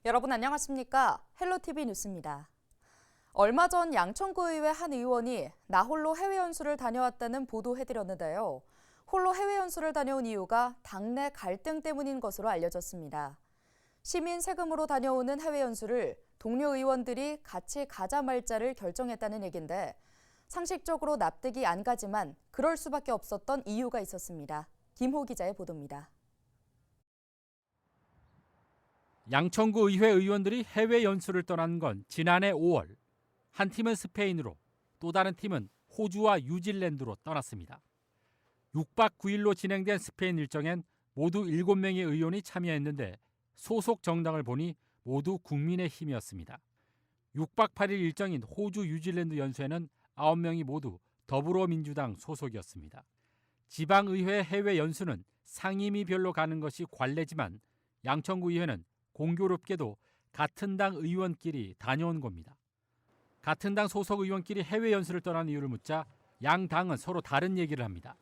여러분 안녕하십니까? 헬로티비 뉴스입니다. 얼마 전 양천구의회 한 의원이 나 홀로 해외 연수를 다녀왔다는 보도해드렸는데요. 홀로 해외 연수를 다녀온 이유가 당내 갈등 때문인 것으로 알려졌습니다. 시민 세금으로 다녀오는 해외 연수를 동료 의원들이 같이 가자 말자를 결정했다는 얘긴데 상식적으로 납득이 안 가지만 그럴 수밖에 없었던 이유가 있었습니다. 김호 기자의 보도입니다. 양천구 의회 의원들이 해외 연수를 떠난 건 지난해 5월. 한 팀은 스페인으로, 또 다른 팀은 호주와 뉴질랜드로 떠났습니다. 6박 9일로 진행된 스페인 일정엔 모두 7명의 의원이 참여했는데 소속 정당을 보니 모두 국민의힘이었습니다. 6박 8일 일정인 호주 뉴질랜드 연수에는 9명이 모두 더불어민주당 소속이었습니다. 지방의회 해외 연수는 상임위별로 가는 것이 관례지만 양천구 의회는 공교롭게도 같은 당 의원끼리 다녀온 겁니다. 같은 당 소속 의원끼리 해외 연수를 떠난 이유를 묻자 양 당은 서로 다른 얘기를 합니다.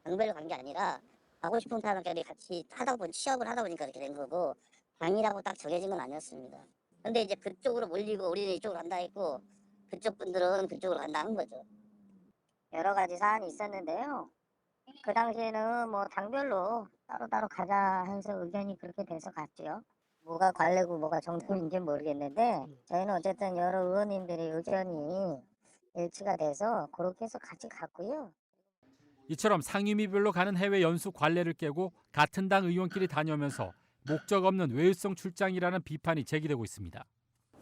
당별로 간 게 아니라 가고 싶은 사람끼리 같이 취업을 하다 보니까 그렇게 된 거고 당이라고 딱 정해진 건 아니었습니다. 근데 이제 그쪽으로 몰리고 우리는 이쪽으로 간다 했고 그쪽 분들은 그쪽으로 간다 한 거죠. 여러 가지 사안이 있었는데요. 그 당시에는 뭐 당별로 따로따로 가자 해서 의견이 그렇게 돼서 갔죠. 뭐가 관례고 뭐가 정통인지 모르겠는데 저희는 어쨌든 여러 의원님들의 의견이 일치가 돼서 그렇게 해서 같이 갔고요. 이처럼 상임위별로 가는 해외 연수 관례를 깨고 같은 당 의원끼리 다녀오면서 목적 없는 외유성 출장이라는 비판이 제기되고 있습니다.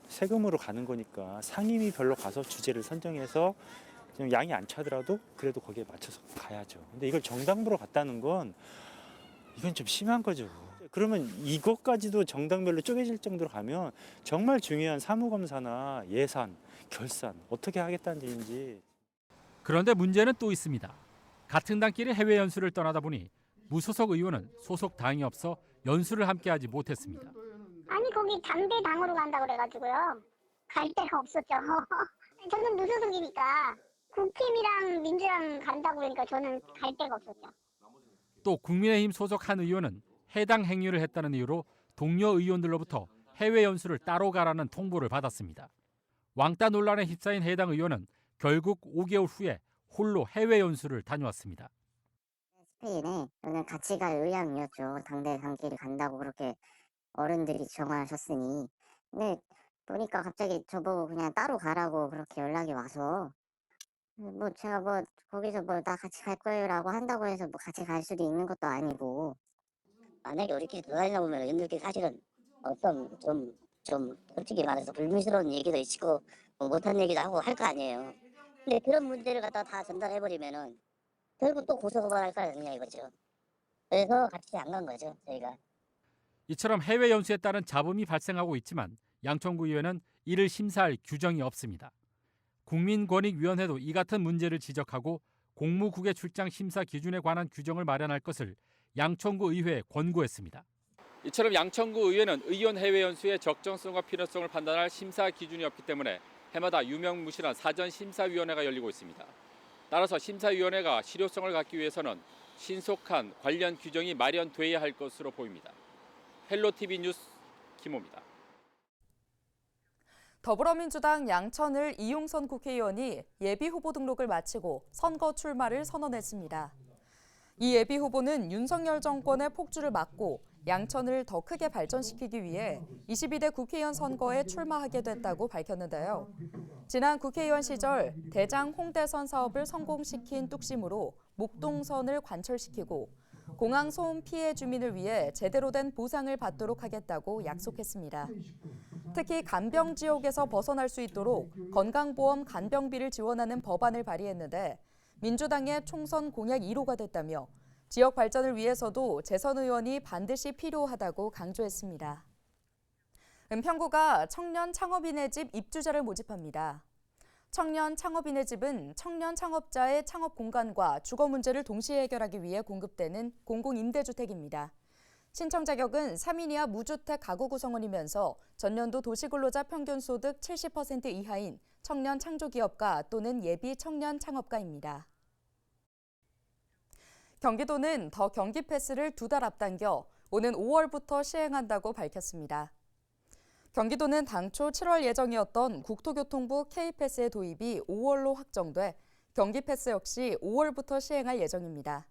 세금으로 가는 거니까 상임위별로 가서 주제를 선정해서 좀 양이 안 차더라도 그래도 거기에 맞춰서 가야죠. 근데 이걸 정당부로 갔다는 건 이건 좀 심한 거죠. 그러면 이것까지도 정당별로 쪼개질 정도로 가면 정말 중요한 사무검사나 예산, 결산 어떻게 하겠다는 얘기인지. 그런데 문제는 또 있습니다. 같은 당끼리 해외 연수를 떠나다 보니 무소속 의원은 소속 당이 없어 연수를 함께하지 못했습니다. 아니 거기 당대 당으로 간다고 그래가지고요. 갈 데가 없었죠. 저는 무소속이니까 국힘이랑 민주당 간다고 그러니까 저는 갈 데가 없었죠. 또 국민의힘 소속 한 의원은 해당 행위를 했다는 이유로 동료 의원들로부터 해외 연수를 따로 가라는 통보를 받았습니다. 왕따 논란에 휩싸인 해당 의원은 결국 5개월 후에 홀로 해외 연수를 다녀왔습니다. 스페인에 저는 같이 갈 의향이었죠. 당대 당끼리 간다고 그렇게 어른들이 정하셨으니. 근데 보니까 갑자기 저보고 그냥 따로 가라고 그렇게 연락이 와서 뭐 제가 뭐 거기서 뭐 나 같이 갈 거예요라고 한다고 해서 뭐 같이 갈 수도 있는 것도 아니고. 만약에 우리끼리 돌아다니다 보면 얘네들끼리 사실은 어떤 좀 솔직히 말해서 불미스러운 얘기도 있고 뭐 못한 얘기도 하고 할 거 아니에요. 근데 그런 문제를 갖다 다 전달해버리면은 결국 또 고소고발할 거 아니냐 이거죠. 그래서 같이 안 간 거죠 저희가. 이처럼 해외 연수에 따른 잡음이 발생하고 있지만 양천구 의회는 이를 심사할 규정이 없습니다. 국민권익위원회도 이 같은 문제를 지적하고 공무국외 출장 심사 기준에 관한 규정을 마련할 것을 양천구 의회에 권고했습니다. 이처럼 양천구 의회는 의원 해외 연수의 적정성과 필요성을 판단할 심사 기준이 없기 때문에 해마다 유명무실한 사전심사위원회가 열리고 있습니다. 따라서 심사위원회가 실효성을 갖기 위해서는 신속한 관련 규정이 마련돼야 할 것으로 보입니다. 헬로티비 뉴스 김호입니다. 더불어민주당 양천을 이용선 국회의원이 예비후보 등록을 마치고 선거 출마를 선언했습니다. 이 예비후보는 윤석열 정권의 폭주를 막고 양천을 더 크게 발전시키기 위해 22대 국회의원 선거에 출마하게 됐다고 밝혔는데요. 지난 국회의원 시절 대장 홍대선 사업을 성공시킨 뚝심으로 목동선을 관철시키고 공항 소음 피해 주민을 위해 제대로 된 보상을 받도록 하겠다고 약속했습니다. 특히 간병 지역에서 벗어날 수 있도록 건강보험 간병비를 지원하는 법안을 발의했는데 민주당의 총선 공약 1호가 됐다며 지역 발전을 위해서도 재선 의원이 반드시 필요하다고 강조했습니다. 은평구가 청년 창업인의 집 입주자를 모집합니다. 청년 창업인의 집은 청년 창업자의 창업 공간과 주거 문제를 동시에 해결하기 위해 공급되는 공공임대주택입니다. 신청 자격은 3인 이하 무주택 가구 구성원이면서 전년도 도시근로자 평균 소득 70% 이하인 청년 창조기업가 또는 예비 청년 창업가입니다. 경기도는 더 경기 패스를 2달 앞당겨 오는 5월부터 시행한다고 밝혔습니다. 경기도는 당초 7월 예정이었던 국토교통부 K패스의 도입이 5월로 확정돼 경기패스 역시 5월부터 시행할 예정입니다.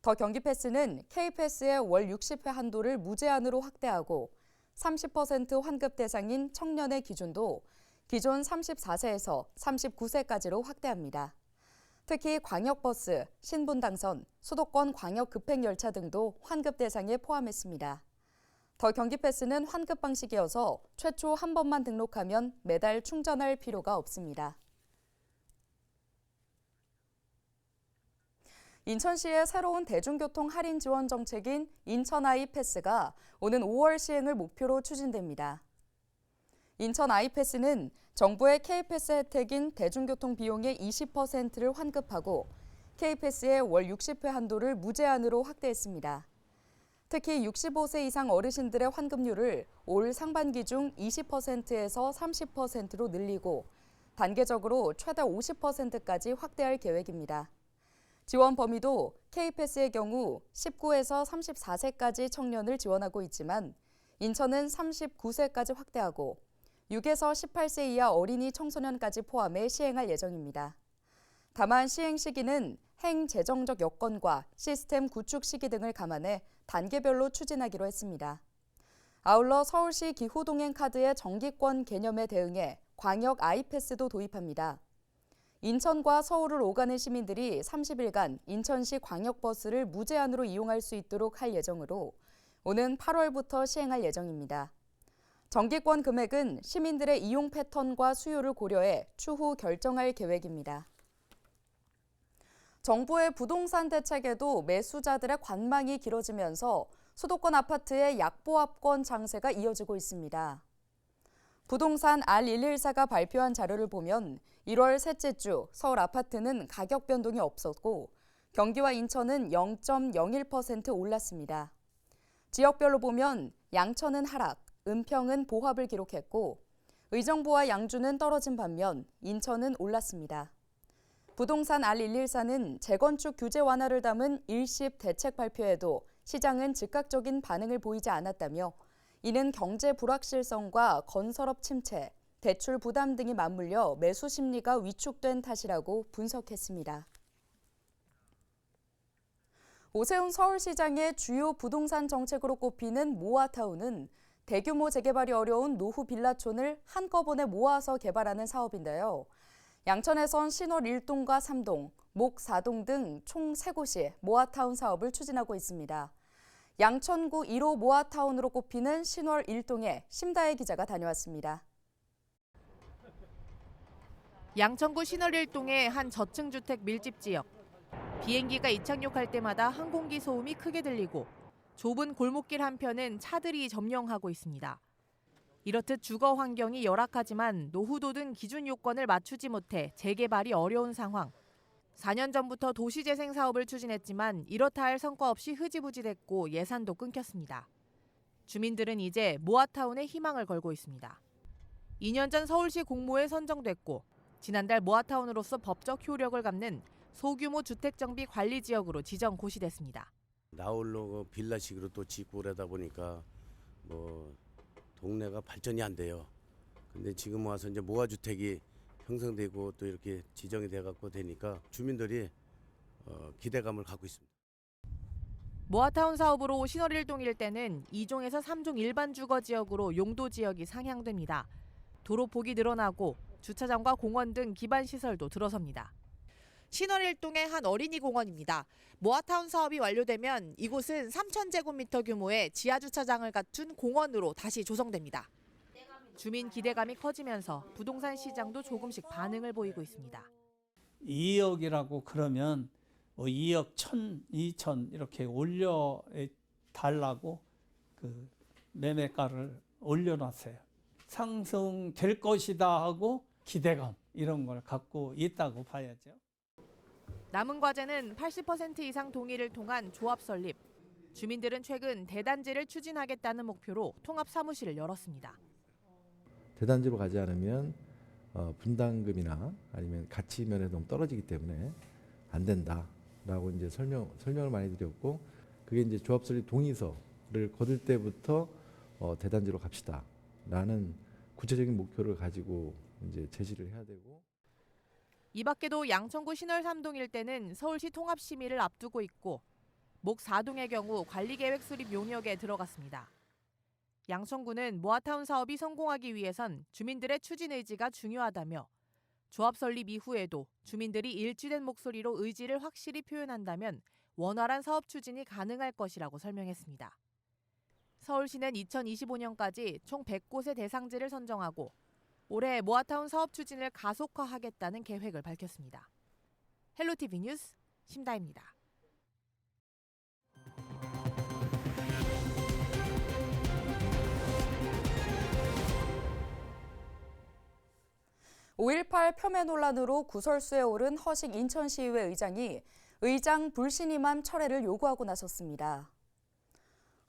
더 경기패스는 K패스의 월 60회 한도를 무제한으로 확대하고 30% 환급 대상인 청년의 기준도 기존 34세에서 39세까지로 확대합니다. 특히 광역버스, 신분당선, 수도권 광역급행열차 등도 환급 대상에 포함했습니다. 더 경기패스는 환급 방식이어서 최초 한 번만 등록하면 매달 충전할 필요가 없습니다. 인천시의 새로운 대중교통 할인 지원 정책인 인천 아이패스가 오는 5월 시행을 목표로 추진됩니다. 인천 아이패스는 정부의 K패스 혜택인 대중교통 비용의 20%를 환급하고 K패스의 월 60회 한도를 무제한으로 확대했습니다. 특히 65세 이상 어르신들의 환급률을 올 상반기 중 20%에서 30%로 늘리고 단계적으로 최대 50%까지 확대할 계획입니다. 지원 범위도 K패스의 경우 19에서 34세까지 청년을 지원하고 있지만 인천은 39세까지 확대하고 6에서 18세 이하 어린이 청소년까지 포함해 시행할 예정입니다. 다만 시행 시기는 행재정적 여건과 시스템 구축 시기 등을 감안해 단계별로 추진하기로 했습니다. 아울러 서울시 기후동행 카드의 정기권 개념에 대응해 광역 아이패스도 도입합니다. 인천과 서울을 오가는 시민들이 30일간 인천시 광역버스를 무제한으로 이용할 수 있도록 할 예정으로 오는 8월부터 시행할 예정입니다. 정기권 금액은 시민들의 이용 패턴과 수요를 고려해 추후 결정할 계획입니다. 정부의 부동산 대책에도 매수자들의 관망이 길어지면서 수도권 아파트의 약보합권 장세가 이어지고 있습니다. 부동산 R114가 발표한 자료를 보면 1월 셋째 주 서울 아파트는 가격 변동이 없었고 경기와 인천은 0.01% 올랐습니다. 지역별로 보면 양천은 하락, 은평은 보합을 기록했고 의정부와 양주는 떨어진 반면 인천은 올랐습니다. 부동산 R114는 재건축 규제 완화를 담은 일십 대책 발표에도 시장은 즉각적인 반응을 보이지 않았다며 이는 경제 불확실성과 건설업 침체, 대출 부담 등이 맞물려 매수 심리가 위축된 탓이라고 분석했습니다. 오세훈 서울시장의 주요 부동산 정책으로 꼽히는 모아타운은 대규모 재개발이 어려운 노후 빌라촌을 한꺼번에 모아서 개발하는 사업인데요. 양천에선 신월 1동과 3동, 목 4동 등 총 3곳이 모아타운 사업을 추진하고 있습니다. 양천구 1호 모아타운으로 꼽히는 신월 1동에 심다혜 기자가 다녀왔습니다. 양천구 신월 1동의 한 저층주택 밀집 지역. 비행기가 이착륙할 때마다 항공기 소음이 크게 들리고 좁은 골목길 한편은 차들이 점령하고 있습니다. 이렇듯 주거 환경이 열악하지만 노후도 등 기준 요건을 맞추지 못해 재개발이 어려운 상황. 4년 전부터 도시재생 사업을 추진했지만 이렇다 할 성과 없이 흐지부지됐고 예산도 끊겼습니다. 주민들은 이제 모아타운에 희망을 걸고 있습니다. 2년 전 서울시 공모에 선정됐고 지난달 모아타운으로서 법적 효력을 갖는 소규모 주택정비 관리 지역으로 지정 고시됐습니다. 나홀로 빌라식으로 또 짓고 그러다 보니까 동네가 발전이 안 돼요. 근데 지금 와서 이제 모아주택이 형성되고 또 이렇게 지정이 돼갖고 되니까 주민들이 기대감을 갖고 있습니다. 모아타운 사업으로 신월 1동 일대는 2종에서 3종 일반 주거 지역으로 용도 지역이 상향됩니다. 도로 폭이 늘어나고 주차장과 공원 등 기반 시설도 들어섭니다. 신월 1동의 한 어린이 공원입니다. 모아타운 사업이 완료되면 이곳은 3,000제곱미터 규모의 지하주차장을 갖춘 공원으로 다시 조성됩니다. 주민 기대감이 커지면서 부동산 시장도 조금씩 반응을 보이고 있습니다. 2억이라고 그러면 2억 1천, 2천 이렇게 올려 달라고 그 매매가를 올려놨어요. 상승될 것이다 하고 기대감 이런 걸 갖고 있다고 봐야죠. 남은 과제는 80% 이상 동의를 통한 조합 설립. 주민들은 최근 대단지를 추진하겠다는 목표로 통합 사무실을 열었습니다. 대단지로 가지 않으면 분담금이나 아니면 가치 면에서 너무 떨어지기 때문에 안 된다라고 이제 설명을 많이 드렸고 그게 이제 조합 설립 동의서를 거둘 때부터 대단지로 갑시다. 라는 구체적인 목표를 가지고 이제 제시를 해야 되고. 이 밖에도 양천구 신월 3동 일대는 서울시 통합심의를 앞두고 있고 목 4동의 경우 관리계획 수립 용역에 들어갔습니다. 양천구는 모아타운 사업이 성공하기 위해선 주민들의 추진 의지가 중요하다며 조합 설립 이후에도 주민들이 일치된 목소리로 의지를 확실히 표현한다면 원활한 사업 추진이 가능할 것이라고 설명했습니다. 서울시는 2025년까지 총 100곳의 대상지를 선정하고 올해 모아타운 사업 추진을 가속화하겠다는 계획을 밝혔습니다. 헬로티비 뉴스 심다입니다. 5.18 폄훼 논란으로 구설수에 오른 허식 인천시의회 의장이 의장 불신임함 철회를 요구하고 나섰습니다.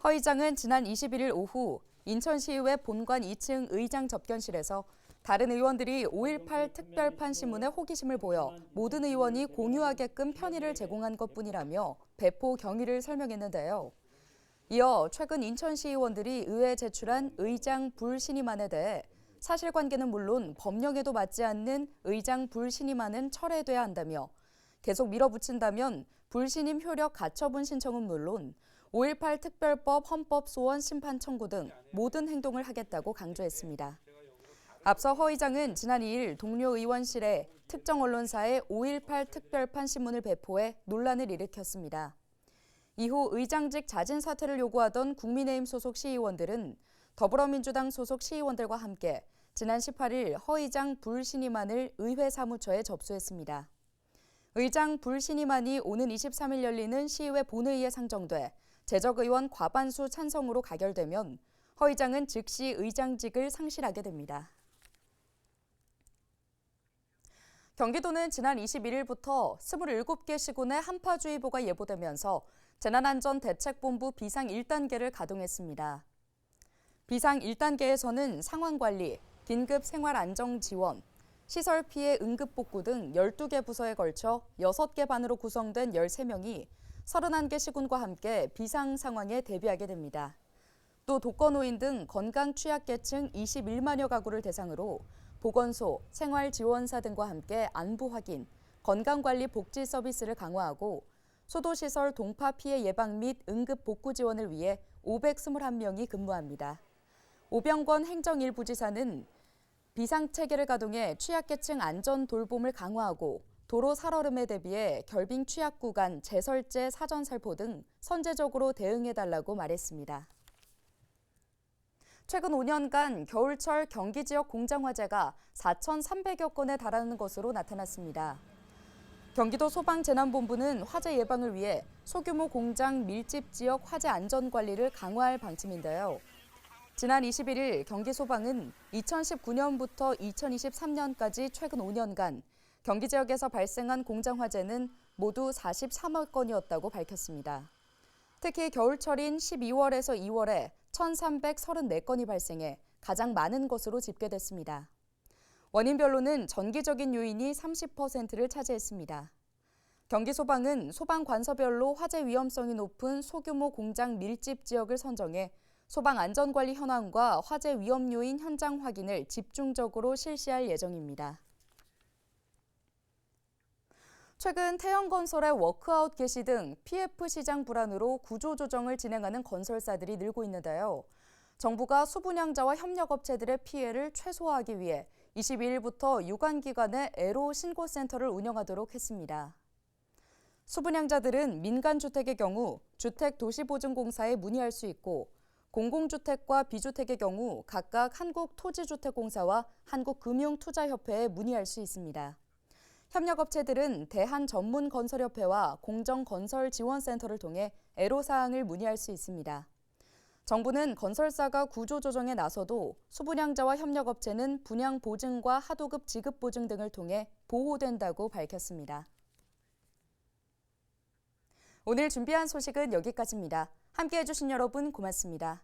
허 의장은 지난 21일 오후 인천시의회 본관 2층 의장 접견실에서 다른 의원들이 5.18 특별판 신문에 호기심을 보여 모든 의원이 공유하게끔 편의를 제공한 것뿐이라며 배포 경위를 설명했는데요. 이어 최근 인천시 의원들이 의회에 제출한 의장 불신임안에 대해 사실관계는 물론 법령에도 맞지 않는 의장 불신임안은 철회돼야 한다며 계속 밀어붙인다면 불신임 효력 가처분 신청은 물론 5.18 특별법 헌법 소원 심판 청구 등 모든 행동을 하겠다고 강조했습니다. 앞서 허 의장은 지난 2일 동료 의원실에 특정 언론사에 5.18 특별판 신문을 배포해 논란을 일으켰습니다. 이후 의장직 자진 사퇴를 요구하던 국민의힘 소속 시의원들은 더불어민주당 소속 시의원들과 함께 지난 18일 허 의장 불신임안을 의회 사무처에 접수했습니다. 의장 불신임안이 오는 23일 열리는 시의회 본회의에 상정돼 재적의원 과반수 찬성으로 가결되면 허 의장은 즉시 의장직을 상실하게 됩니다. 경기도는 지난 21일부터 27개 시군에 한파주의보가 예보되면서 재난안전대책본부 비상 1단계를 가동했습니다. 비상 1단계에서는 상황관리, 긴급 생활안정지원, 시설피해 응급복구 등 12개 부서에 걸쳐 6개 반으로 구성된 13명이 31개 시군과 함께 비상 상황에 대비하게 됩니다. 또 독거노인 등 건강 취약계층 21만여 가구를 대상으로 보건소, 생활지원사 등과 함께 안부 확인, 건강관리 복지 서비스를 강화하고 소도시설 동파 피해 예방 및 응급 복구 지원을 위해 521명이 근무합니다. 오병권 행정1부지사는 비상체계를 가동해 취약계층 안전 돌봄을 강화하고 도로 살얼음에 대비해 결빙 취약 구간 재설제 사전 살포 등 선제적으로 대응해달라고 말했습니다. 최근 5년간 겨울철 경기 지역 공장 화재가 4,300여 건에 달하는 것으로 나타났습니다. 경기도 소방재난본부는 화재 예방을 위해 소규모 공장 밀집 지역 화재 안전 관리를 강화할 방침인데요. 지난 21일 경기소방은 2019년부터 2023년까지 최근 5년간 경기 지역에서 발생한 공장 화재는 모두 43억 건이었다고 밝혔습니다. 특히 겨울철인 12월에서 2월에 1,334건이 발생해 가장 많은 것으로 집계됐습니다. 원인별로는 전기적인 요인이 30%를 차지했습니다. 경기소방은 소방관서별로 화재 위험성이 높은 소규모 공장 밀집 지역을 선정해 소방안전관리 현황과 화재 위험 요인 현장 확인을 집중적으로 실시할 예정입니다. 최근 태형건설의 워크아웃 개시 등 PF 시장 불안으로 구조조정을 진행하는 건설사들이 늘고 있는데요. 정부가 수분양자와 협력업체들의 피해를 최소화하기 위해 22일부터 유관기관의 애로 신고센터를 운영하도록 했습니다. 수분양자들은 민간주택의 경우 주택도시보증공사에 문의할 수 있고 공공주택과 비주택의 경우 각각 한국토지주택공사와 한국금융투자협회에 문의할 수 있습니다. 협력업체들은 대한전문건설협회와 공정건설지원센터를 통해 애로사항을 문의할 수 있습니다. 정부는 건설사가 구조조정에 나서도 수분양자와 협력업체는 분양 보증과 하도급 지급 보증 등을 통해 보호된다고 밝혔습니다. 오늘 준비한 소식은 여기까지입니다. 함께해 주신 여러분 고맙습니다.